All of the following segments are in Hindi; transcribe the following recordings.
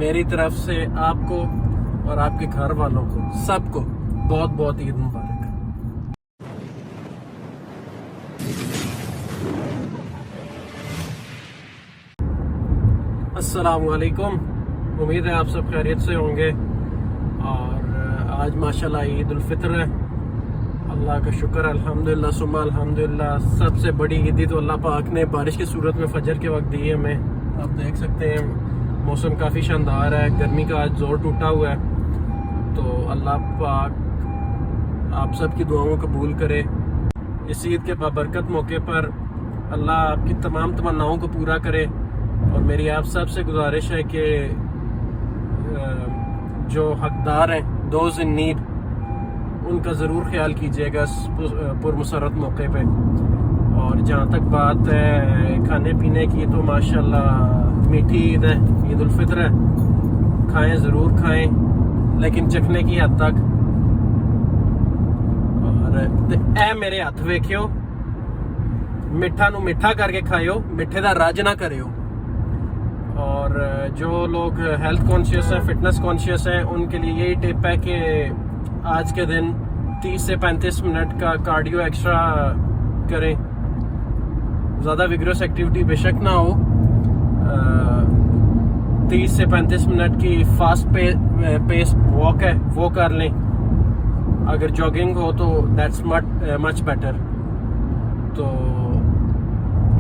मेरी तरफ से आपको और आपके घर वालों को सबको बहुत बहुत ईद मुबारक। अस्सलाम वालेकुम, उम्मीद है आप सब खैरियत से होंगे। और आज माशाल्लाह ईद-उल-फित्र है। अल्लाह का शुक्र अल्हम्दुलिल्लाह सुम्मा अल्हम्दुलिल्लाह। सबसे बड़ी ईदी तो अल्लाह पाक ने बारिश की सूरत में फजर के वक्त दी है हमें। आप देख सकते हैं मौसम काफ़ी शानदार है, गर्मी का आज जोर टूटा हुआ है। तो अल्लाह पाक आप सब की दुआओं को कबूल करे। इस ईद के बाबरकत मौके पर अल्लाह आपकी तमाम तमन्नाओं को पूरा करे। और मेरी आप सब से गुजारिश है कि जो हकदार हैं, दोज इन नीड, उनका ज़रूर ख्याल कीजिएगा पुरमसरत मौके पे। और जहाँ तक बात है खाने पीने की, तो माशाल्लाह मीठी ईद है, ईद-उल-फित्र है। खाएं, ज़रूर खाएं, लेकिन चखने की हद तक। और ए मेरे हथ वेखियो, मिठा नू मिठा करके खाओ, मिठे दा रज ना करियो। और जो लोग हेल्थ कॉन्शियस हैं, फिटनेस कॉन्शियस हैं, उनके लिए यही टिप है कि आज के दिन 30 से 35 मिनट का कार्डियो एक्स्ट्रा करें। ज़्यादा विग्रस एक्टिविटी बेशक ना हो, 30 से 35 मिनट की फास्ट पेस वॉक है वो कर लें। अगर जॉगिंग हो तो दैट्स मच बेटर। तो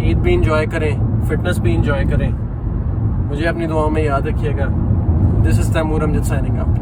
ईद भी इंजॉय करें, फिटनेस भी इंजॉय करें। मुझे अपनी दुआओं में याद रखिएगा। This is Taimur Amjad signing out.